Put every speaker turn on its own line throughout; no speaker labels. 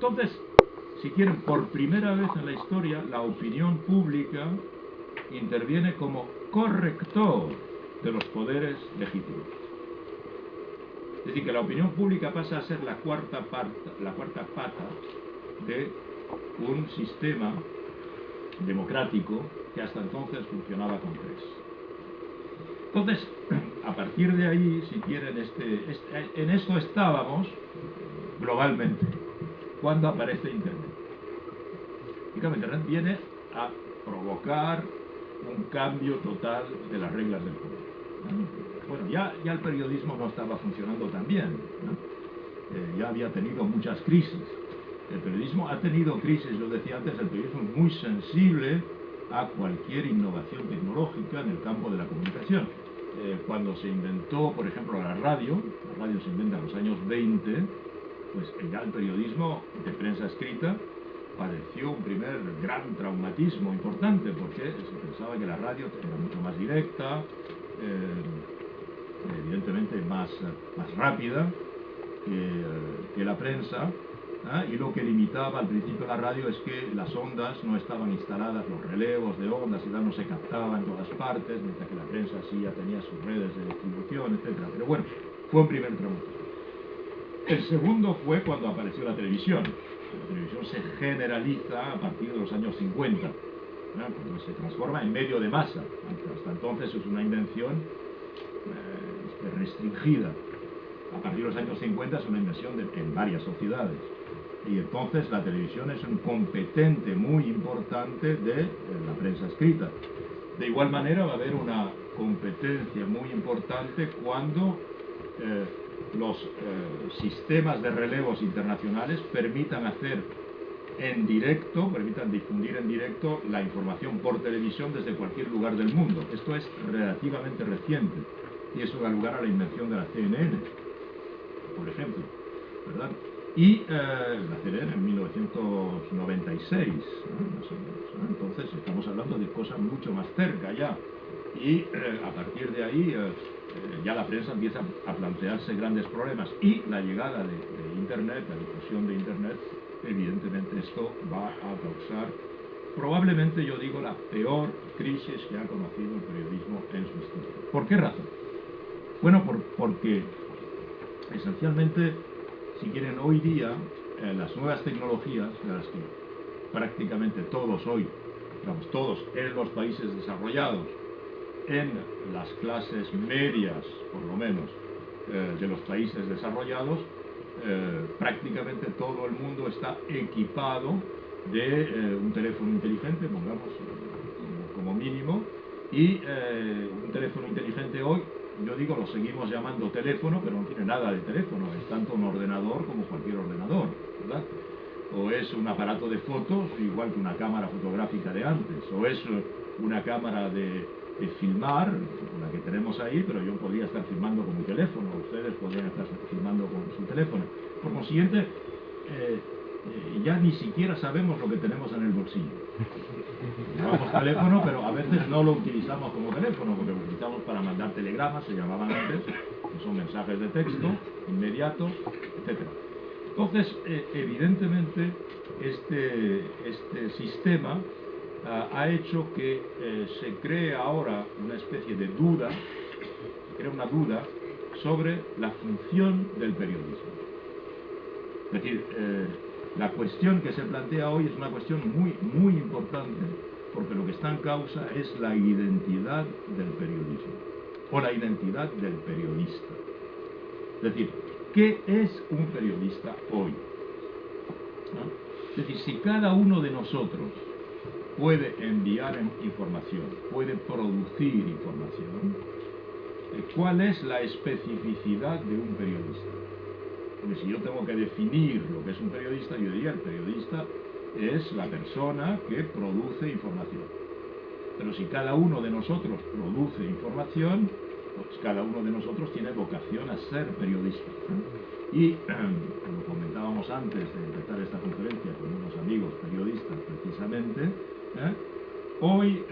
Entonces, si quieren, por primera vez en la historia, la opinión pública interviene como corrector de los poderes legítimos. Es decir, que la opinión pública pasa a ser la cuarta pata de un sistema democrático que hasta entonces funcionaba con tres. Entonces, a partir de ahí, si quieren, en esto estábamos globalmente cuando aparece Internet. Y claro, Internet viene a provocar un cambio total de las reglas del juego. Bueno, ya el periodismo no estaba funcionando tan bien, ¿no? Ya había tenido muchas crisis. El periodismo ha tenido crisis, yo decía antes, el periodismo es muy sensible a cualquier innovación tecnológica en el campo de la comunicación. Cuando se inventó, por ejemplo, la radio se inventa en los años 20, pues ya el periodismo de prensa escrita padeció un primer gran traumatismo importante, porque se pensaba que la radio era mucho más directa, evidentemente más rápida que la prensa, y lo que limitaba al principio la radio es que las ondas no estaban instaladas, los relevos de ondas y tal no se captaban en todas partes, mientras que la prensa sí ya tenía sus redes de distribución, etc. Pero bueno, fue un primer traumatismo. El segundo fue cuando apareció la televisión. La televisión se generaliza a partir de los años 50, cuando se transforma en medio de masa. Hasta entonces es una invención restringida. A partir de los años 50 es una invención en varias sociedades. Y entonces la televisión es un competente muy importante de la prensa escrita. De igual manera va a haber una competencia muy importante cuando los sistemas de relevos internacionales permitan hacer en directo, permitan difundir en directo la información por televisión desde cualquier lugar del mundo. Esto es relativamente reciente y eso da lugar a la invención de la CNN, por ejemplo, ¿verdad? Y la CNN en 1996, más o menos, ¿no? Entonces estamos hablando de cosas mucho más cerca ya. Y a partir de ahí ya la prensa empieza a plantearse grandes problemas. Y la llegada de Internet, la difusión de Internet, evidentemente esto va a causar, probablemente yo digo, la peor crisis que ha conocido el periodismo en su historia. ¿Por qué razón? Bueno, porque esencialmente, si quieren, hoy día las nuevas tecnologías, de las que prácticamente todos hoy, digamos todos en los países desarrollados, en las clases medias, por lo menos, de los países desarrollados, prácticamente todo el mundo está equipado de un teléfono inteligente, pongamos como mínimo, y un teléfono inteligente hoy, yo digo, lo seguimos llamando teléfono, pero no tiene nada de teléfono, es tanto un ordenador como cualquier ordenador, ¿verdad? O es un aparato de fotos, igual que una cámara fotográfica de antes, o es una cámara de filmar, la que tenemos ahí, pero yo podría estar filmando con mi teléfono, ustedes podrían estar filmando con su teléfono. Por consiguiente, ya ni siquiera sabemos lo que tenemos en el bolsillo. Llevamos teléfono, pero a veces no lo utilizamos como teléfono, porque lo utilizamos para mandar telegramas, se llamaban antes, que son mensajes de texto, inmediatos, etc. Entonces, evidentemente, este sistema ha hecho que se cree ahora una especie de duda, se crea una duda sobre la función del periodismo. Es decir, la cuestión que se plantea hoy es una cuestión muy importante, porque lo que está en causa es la identidad del periodismo, o la identidad del periodista. Es decir, ¿qué es un periodista hoy? ¿No? Es decir, si cada uno de nosotros puede enviar información, puede producir información, ¿cuál es la especificidad de un periodista? Porque si yo tengo que definir lo que es un periodista, yo diría el periodista es la persona que produce información. Pero si cada uno de nosotros produce información, pues cada uno de nosotros tiene vocación a ser periodista. Y como comentábamos antes de empezar esta conferencia con unos amigos periodistas precisamente, hoy,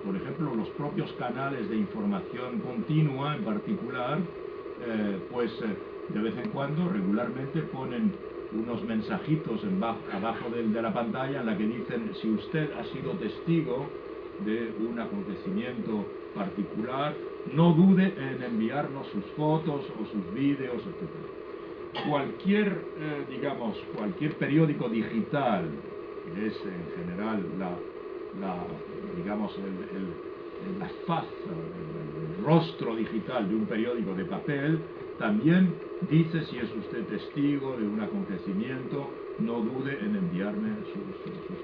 por ejemplo, los propios canales de información continua en particular, pues de vez en cuando, regularmente, ponen unos mensajitos abajo de la pantalla en la que dicen: si usted ha sido testigo de un acontecimiento particular, no dude en enviarnos sus fotos o sus vídeos, etc. Cualquier periódico digital, que es en general la faz, el rostro digital de un periódico de papel, también dice: si es usted testigo de un acontecimiento, no dude en enviarme sus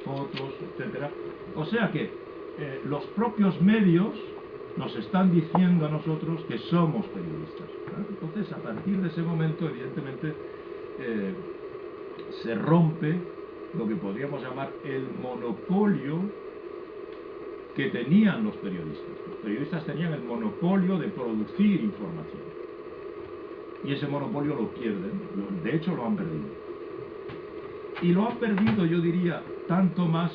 fotos, etc. O sea que los propios medios nos están diciendo a nosotros que somos periodistas, ¿eh? Entonces, a partir de ese momento, evidentemente, se rompe lo que podríamos llamar el monopolio que tenían los periodistas. Los periodistas tenían el monopolio de producir información. Y ese monopolio lo pierden, de hecho lo han perdido. Y lo han perdido, yo diría, tanto más.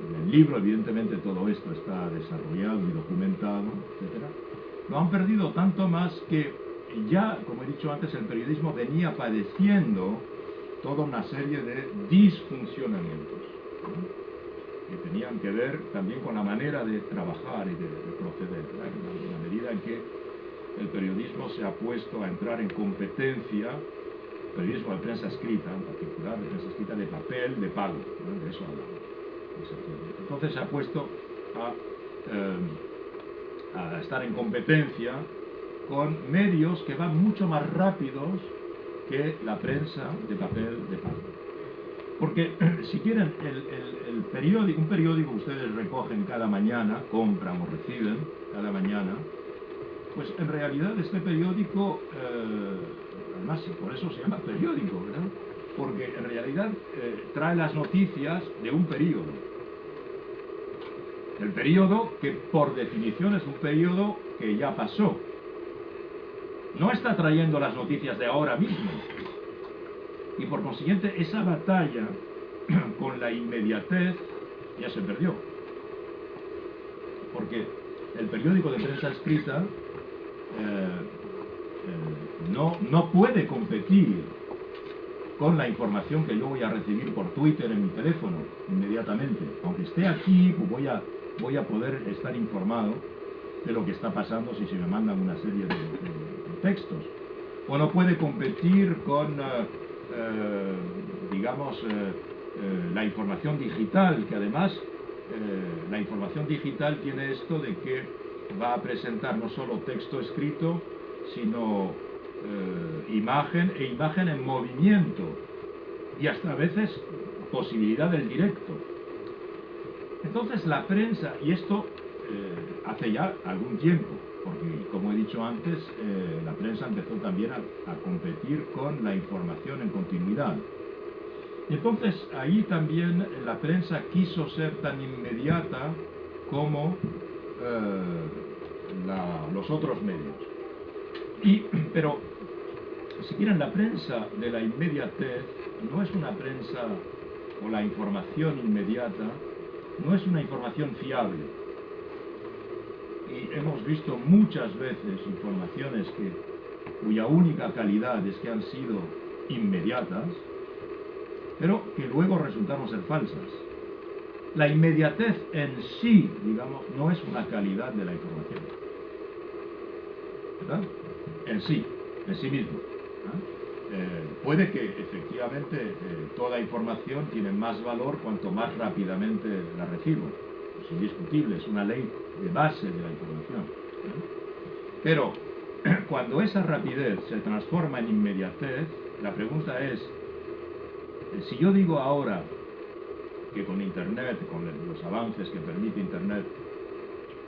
En el libro, evidentemente, todo esto está desarrollado y documentado, etc. Lo han perdido tanto más que ya, como he dicho antes, el periodismo venía padeciendo toda una serie de disfuncionamientos, ¿no?, que tenían que ver también con la manera de trabajar y de proceder, ¿no?, en la medida en que el periodismo se ha puesto a entrar en competencia, el periodismo de prensa escrita, en particular de prensa escrita de papel, de pago, ¿no?, de eso hablamos. Entonces se ha puesto a estar en competencia con medios que van mucho más rápidos que la prensa de papel de pago. Porque, si quieren, un periódico que ustedes recogen cada mañana, compran o reciben cada mañana, pues en realidad este periódico, además por eso se llama periódico, ¿verdad?, porque en realidad trae las noticias de un periodo. El periodo que por definición es un periodo que ya pasó. No está trayendo las noticias de ahora mismo. Y por consiguiente esa batalla con la inmediatez ya se perdió. Porque el periódico de prensa escrita no puede competir con la información que yo voy a recibir por Twitter en mi teléfono inmediatamente. Aunque esté aquí, pues voy a poder estar informado de lo que está pasando si se me mandan una serie de textos. O no puede competir con, la información digital, que además la información digital tiene esto de que va a presentar no solo texto escrito, sino imagen en movimiento, y hasta a veces posibilidad del directo. Entonces la prensa, y esto hace ya algún tiempo, porque como he dicho antes, la prensa empezó también a competir con la información en continuidad. Entonces ahí también la prensa quiso ser tan inmediata como los otros medios. Pero, si quieren, la prensa de la inmediatez no es una prensa, o la información inmediata, no es una información fiable. Y hemos visto muchas veces informaciones cuya única calidad es que han sido inmediatas, pero que luego resultaron ser falsas. La inmediatez en sí, digamos, no es una calidad de la información, ¿verdad?, en sí mismo, ¿eh? Puede que efectivamente toda información tiene más valor cuanto más rápidamente la recibo. Es indiscutible, es una ley de base de la información, ¿eh? Pero cuando esa rapidez se transforma en inmediatez, la pregunta es, si yo digo ahora que con Internet, con los avances que permite Internet,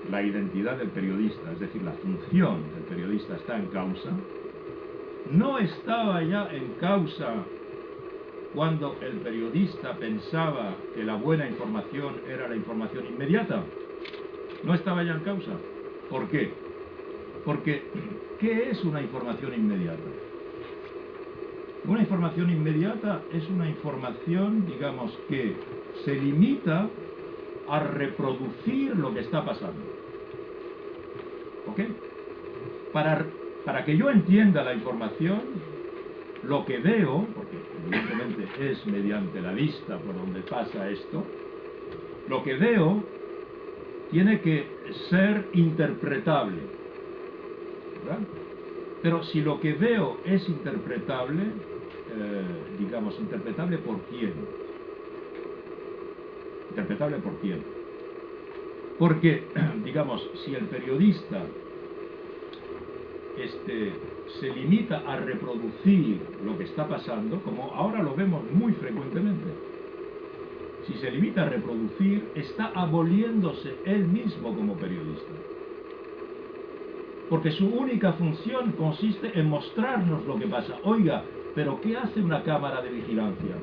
la identidad del periodista, es decir, la función del periodista está en causa, no estaba ya en causa cuando el periodista pensaba que la buena información era la información inmediata. No estaba ya en causa. ¿Por qué? Porque, ¿qué es una información inmediata? Una información inmediata es una información, digamos, que se limita a reproducir lo que está pasando. ¿Ok? Para que yo entienda la información, lo que veo, porque evidentemente es mediante la vista por donde pasa esto, lo que veo tiene que ser interpretable, ¿verdad? Pero si lo que veo es interpretable, digamos, ¿interpretable por quién? ¿Interpretable por quién? Porque, digamos, si el periodista se limita a reproducir lo que está pasando, como ahora lo vemos muy frecuentemente, si se limita a reproducir, está aboliéndose él mismo como periodista. Porque su única función consiste en mostrarnos lo que pasa. Oiga, ¿pero qué hace una cámara de vigilancia?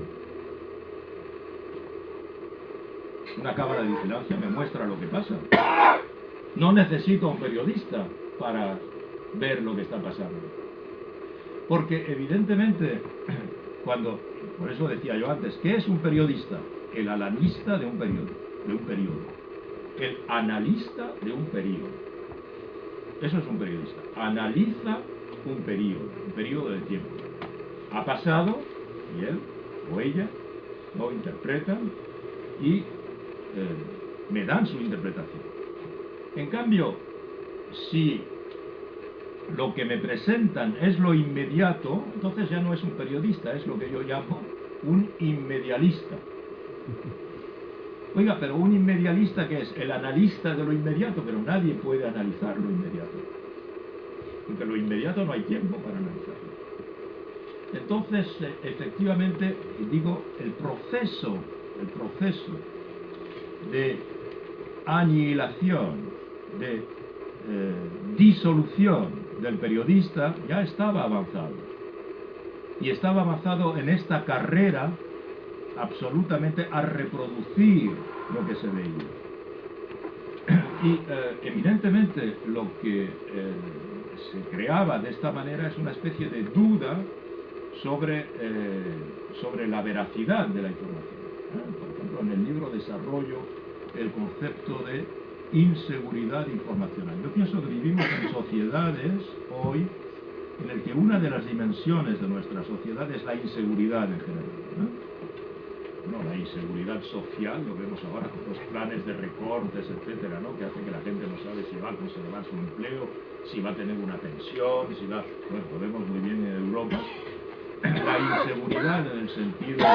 Una cámara de vigilancia me muestra lo que pasa. No necesito a un periodista para ver lo que está pasando. Porque evidentemente, por eso decía yo antes, ¿qué es un periodista? El analista de un periodo. El analista de un periodo. Eso es un periodista. Analiza un periodo de tiempo. Ha pasado, y él o ella lo interpretan y me dan su interpretación. En cambio, si lo que me presentan es lo inmediato, entonces ya no es un periodista, es lo que yo llamo un inmedialista. Oiga, pero un inmedialista, ¿qué es? El analista de lo inmediato, pero nadie puede analizar lo inmediato. Porque lo inmediato no hay tiempo para analizarlo. Entonces, efectivamente, digo, el proceso de aniquilación, de disolución del periodista ya estaba avanzado. Y estaba avanzado en esta carrera absolutamente a reproducir lo que se veía. Y evidentemente lo que se creaba de esta manera es una especie de duda sobre la veracidad de la información. Por ejemplo, en el libro desarrollo el concepto de inseguridad informacional. Yo pienso que vivimos en sociedades hoy en el que una de las dimensiones de nuestra sociedad es la inseguridad en general. Bueno, la inseguridad social, lo vemos ahora con los planes de recortes, etcétera, ¿no? Que hace que la gente no sabe si va a conservar su empleo, si va a tener una pensión, si va... Bueno, lo vemos muy bien en Europa. La inseguridad en el sentido,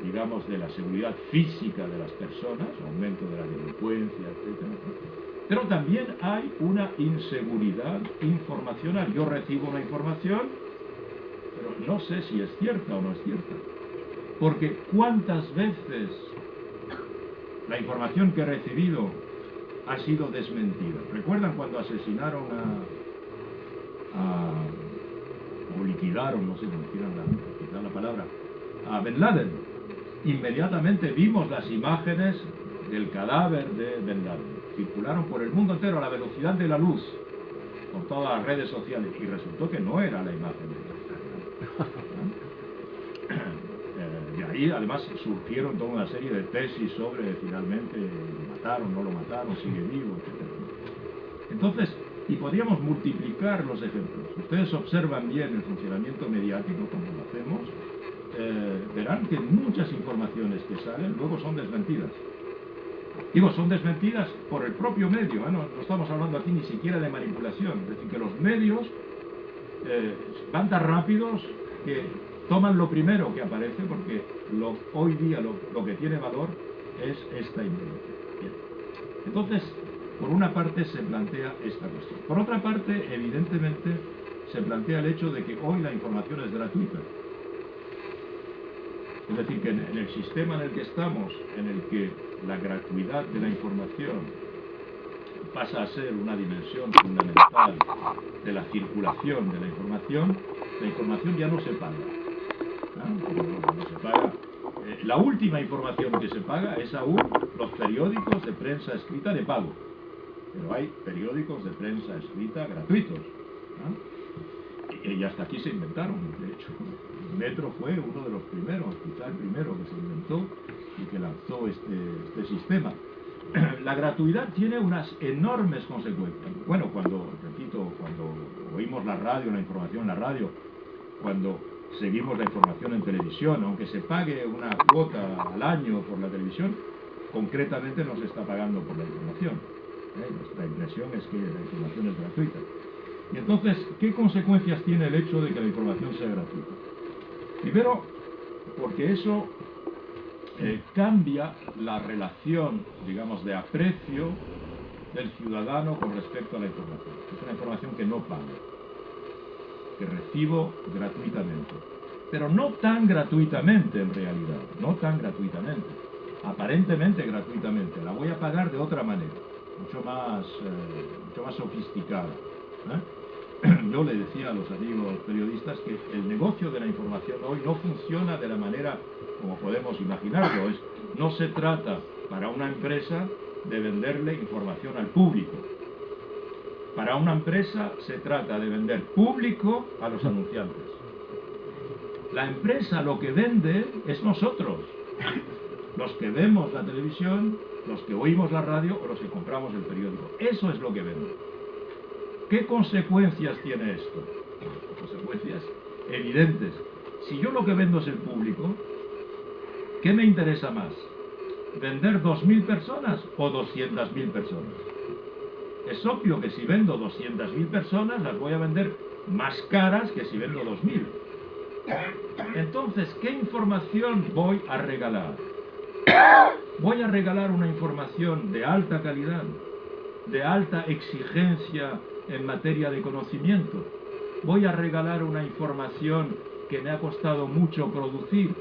digamos, de la seguridad física de las personas, aumento de la delincuencia, etcétera. Pero también hay una inseguridad informacional. Yo recibo una información, pero no sé si es cierta o no es cierta. Porque ¿cuántas veces la información que he recibido ha sido desmentida? ¿Recuerdan cuando asesinaron o liquidaron, no sé cómo quieran la palabra, a Ben Laden? Inmediatamente vimos las imágenes del cadáver de Ben Laden. Circularon por el mundo entero a la velocidad de la luz, por todas las redes sociales, y resultó que no era la imagen de Ben Laden. De ahí además surgieron toda una serie de tesis sobre finalmente lo mataron, no lo mataron, sigue vivo, etc. Entonces, y podríamos multiplicar los ejemplos. Ustedes observan bien el funcionamiento mediático, como lo hacemos, verán que muchas informaciones que salen luego son desmentidas. Digo, son desmentidas por el propio medio, no estamos hablando aquí ni siquiera de manipulación, es decir, que los medios van tan rápidos que toman lo primero que aparece, porque hoy día lo que tiene valor es esta inmediatez. Entonces, por una parte se plantea esta cuestión. Por otra parte, evidentemente, se plantea el hecho de que hoy la información es gratuita. Es decir, que en el sistema en el que estamos, en el que la gratuidad de la información pasa a ser una dimensión fundamental de la circulación de la información ya no se paga. No se paga. La última información que se paga es aún los periódicos de prensa escrita de pago. Pero hay periódicos de prensa escrita gratuitos. Y hasta aquí se inventaron, de hecho. Metro fue uno de los primeros, quizá el primero que se inventó y que lanzó este sistema. La gratuidad tiene unas enormes consecuencias. Bueno, cuando oímos la radio, la información en la radio, cuando seguimos la información en televisión, aunque se pague una cuota al año por la televisión, concretamente no se está pagando por la información. La impresión es que la información es gratuita. Y entonces, ¿qué consecuencias tiene el hecho de que la información sea gratuita? Primero, porque eso cambia la relación, digamos, de aprecio del ciudadano con respecto a la información. Es una información que no pago, que recibo gratuitamente. Pero no tan gratuitamente en realidad, no tan gratuitamente. Aparentemente gratuitamente, la voy a pagar de otra manera, mucho más sofisticada. Yo le decía a los amigos periodistas que el negocio de la información hoy no funciona de la manera como podemos imaginarlo. No se trata para una empresa de venderle información al público. Para una empresa se trata de vender público a los anunciantes. La empresa lo que vende es nosotros, los que vemos la televisión, los que oímos la radio o los que compramos el periódico. Eso es lo que vende. ¿Qué consecuencias tiene esto? Consecuencias evidentes. Si yo lo que vendo es el público, ¿qué me interesa más? ¿Vender 2.000 personas o 200.000 personas? Es obvio que si vendo 200.000 personas, las voy a vender más caras que si vendo 2.000. Entonces, ¿qué información voy a regalar? Voy a regalar una información de alta calidad, de alta exigencia en materia de conocimiento. Voy a regalar una información que me ha costado mucho producir.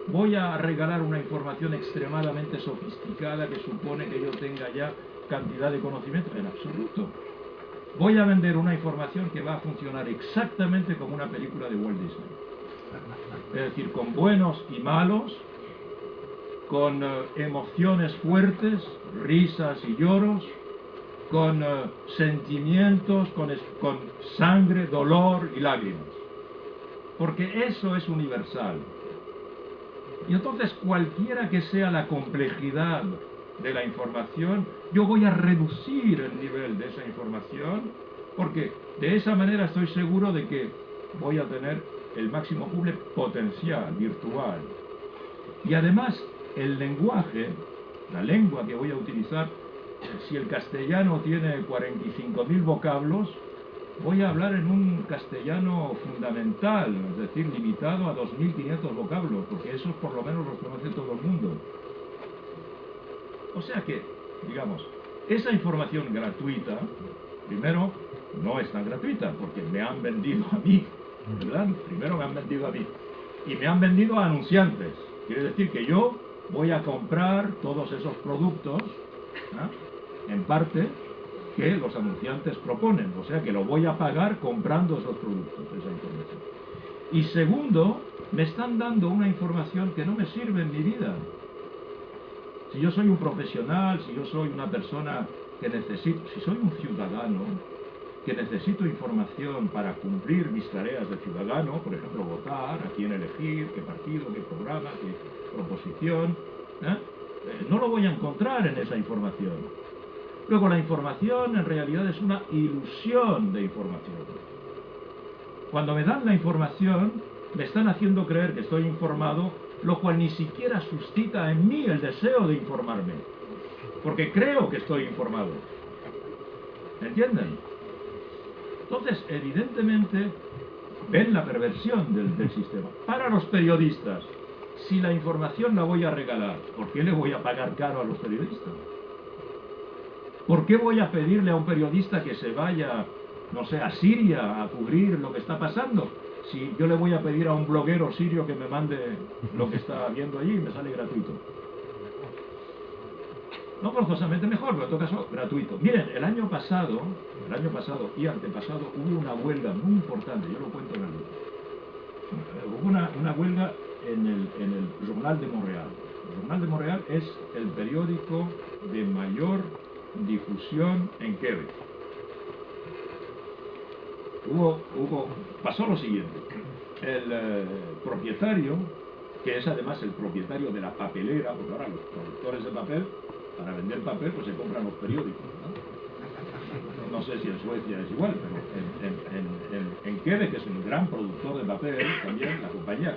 Voy a regalar una información extremadamente sofisticada que supone que yo tenga ya cantidad de conocimiento. En absoluto. Voy a vender una información que va a funcionar exactamente como una película de Walt Disney. Es decir, con buenos y malos, con emociones fuertes, risas y lloros, con sentimientos, con sangre, dolor y lágrimas. Porque eso es universal. Y entonces, cualquiera que sea la complejidad de la información, yo voy a reducir el nivel de esa información, porque de esa manera estoy seguro de que voy a tener el máximo posible potencial virtual. Y además, el lenguaje, la lengua que voy a utilizar, si el castellano tiene 45.000 vocablos, voy a hablar en un castellano fundamental, es decir, limitado a 2.500 vocablos, porque esos por lo menos los conoce todo el mundo. O sea que, digamos, esa información gratuita, primero, no es tan gratuita, porque me han vendido a mí, ¿verdad? Primero me han vendido a mí. Y me han vendido a anunciantes. Quiere decir que yo voy a comprar todos esos productos, en parte, que los anunciantes proponen. O sea que lo voy a pagar comprando esos productos, esa información. Y segundo, me están dando una información que no me sirve en mi vida. Si yo soy un profesional, si yo soy una persona que necesito, si soy un ciudadano que necesito información para cumplir mis tareas de ciudadano, por ejemplo, votar, a quién elegir, qué partido, qué programa, qué proposición, no lo voy a encontrar en esa información. Luego, la información en realidad es una ilusión de información. Cuando me dan la información, me están haciendo creer que estoy informado, lo cual ni siquiera suscita en mí el deseo de informarme, porque creo que estoy informado. ¿Entienden? Entonces, evidentemente, ven la perversión del sistema. Para los periodistas, si la información la voy a regalar, ¿por qué le voy a pagar caro a los periodistas? ¿Por qué voy a pedirle a un periodista que se vaya, no sé, a Siria a cubrir lo que está pasando? Si yo le voy a pedir a un bloguero sirio que me mande lo que está viendo allí, me sale gratuito. No forzosamente mejor, pero en todo caso gratuito. Miren, el año pasado y antepasado hubo una huelga muy importante, yo lo cuento en el libro. Hubo una huelga en el Journal de Montréal. El Journal de Montréal es el periódico de mayor difusión en Quebec. Pasó lo siguiente. El propietario, que es además el propietario de la papelera, porque ahora los productores de papel, para vender papel, pues se compran los periódicos, ¿no? no sé si en Suecia es igual, pero en Quebec, que es un gran productor de papel, también la compañía